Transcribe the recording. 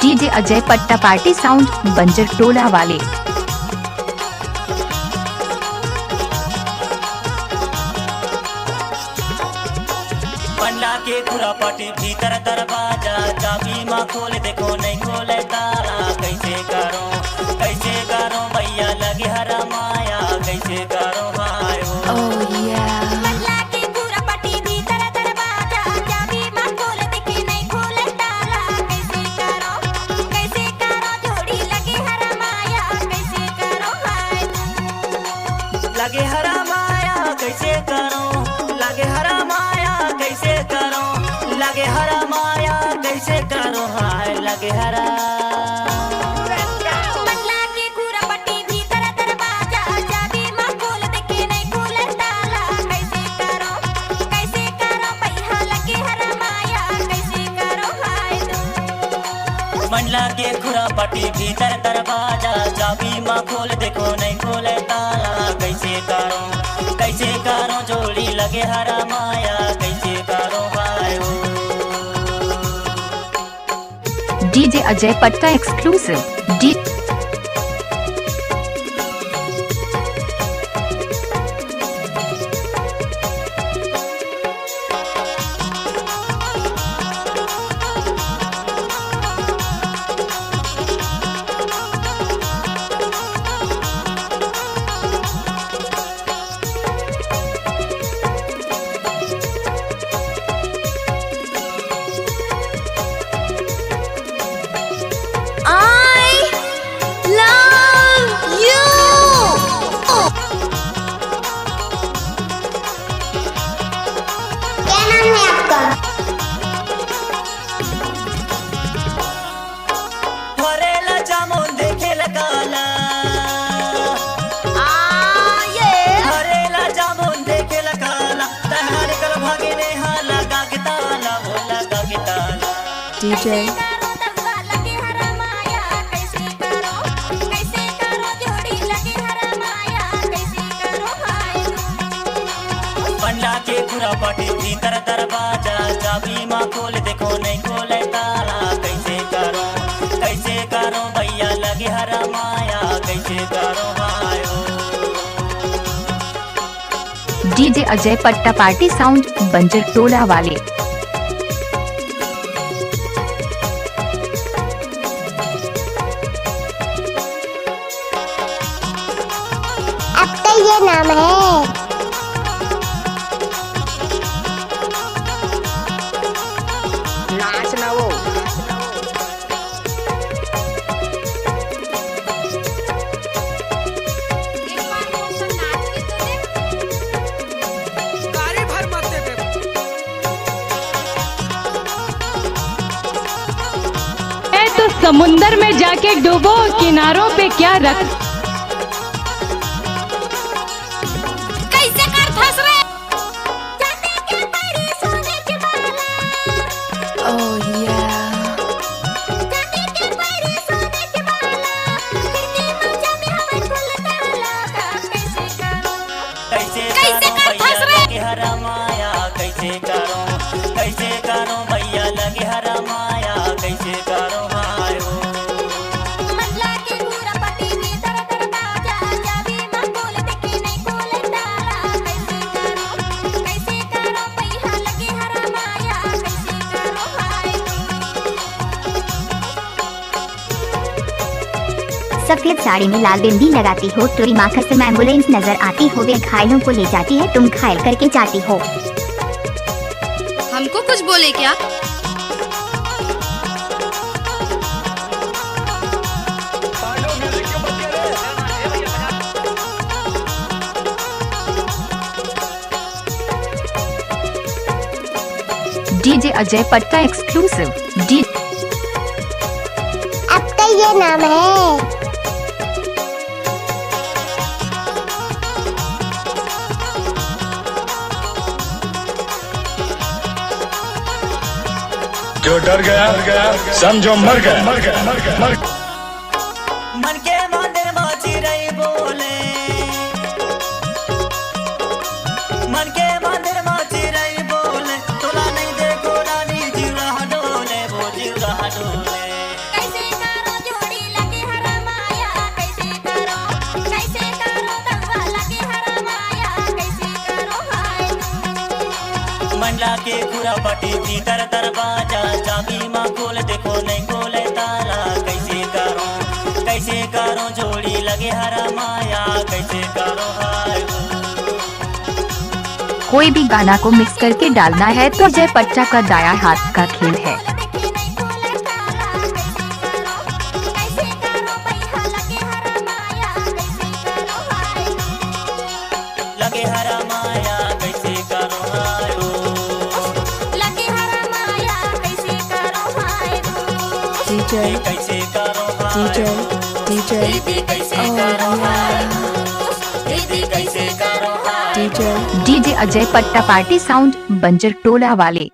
DJ Ajay पट्टा party sound बंजर टोला वाले। पंडा के खुरा पाटी भीतर दरवाजा, चाबी माँ खोल देखो नहीं खोले ताला। कैसे करो भैया लगे हरा माया, कैसे करो भाई पंडा के खुरा पाटी भीतर दरवाजा, चाबी माँ खोल देखे नहीं खोले ताला। कैसे करो जोड़ी लगे हरा माया, कैसे करो भाई लगे हरा माया, कैसे करो लगे हरा माया, कैसे करो लगे हरा माया, कैसे करो हाय लगे हरा। पंडा के खुरा पाटी भीतर दरवाजा, चाबी माँ खोल देखे नहीं खोले ताला। कैसे करो भैया लगे हरा माया, कैसे करो भाई मंडला के खुरा पाटी भीतर दरवाजा, चाबी माँ खोल देखो नहीं खोले ताला। कैसे करो जोड़ी लगे हरा माया, कैसे करो भाई डीजे अजय पट्टा एक्सक्लूसिव। डीजे लगे हरा माया, कैसे करो जोड़ी लगे हरा माया, कैसे करो भाई पंडा के खुरा पाटी भीतर दरवाजा, चाबी माँ खोल देखो नहीं खोले ताला। कैसे करो भैया लगे हरा माया, कैसे करो भाई डीजे अजय पट्टा पार्टी साउंड बंजर टोला वाले। अब तो ये नाम है। नाच ना वो गाड़ी भर मत दे। तो समुंदर में जाके डूबो, किनारों पे क्या रख। कैसे कर फंस रहे जाते के पड़ी सोने के बाला। जाते के पड़ी सोने के बाला, खिड़की में जाने हमें खुल ताला। कैसे करो भैया लगे हरा माया, कैसे करो भैया लगे हरा माया, कैसे करो भाई मंडला के खुरा पाटी भीतर दरवाजा, चाबी माँ खोल देखे नहीं खोले ताला। कैसे करो भैया लगे हरा माया, कैसे करो भाई सफेद साड़ी में लाल बिंदी लगाती हो, टोरी माखस में एम्बुलेंस नजर आती हो, वे घायलों को ले जाती है, तुम घायल करके जाती हो। हमको कुछ बोले क्या? डीजे अजय पट्टा एक्सक्लूसिव। अब तो ये नाम है। जो डर गया समझो मर गया। मन के मंदिर माची रही बोले, मन के मंदिर माची रही बोले, तोला नहीं देखो रानी जीवा खुरा पटी भीतर दरवाजा चाबी माँ खोल देखो नहीं खोले ताला कैसे करो जोड़ी लगे हरा माया कैसे करो हाय कोई भी गाना को मिक्स करके डालना है तो अजय पट्टा का दाया हाथ का खेल है। लगे हरा माया कैसे करो हाय लगे हरा माया कैसे करो हाय कैसे करो हाय दीदी कैसे करो हाय दीदी कैसे करो हाय डीजे अजय पट्टा पार्टी साउंड बंजर टोला वाले।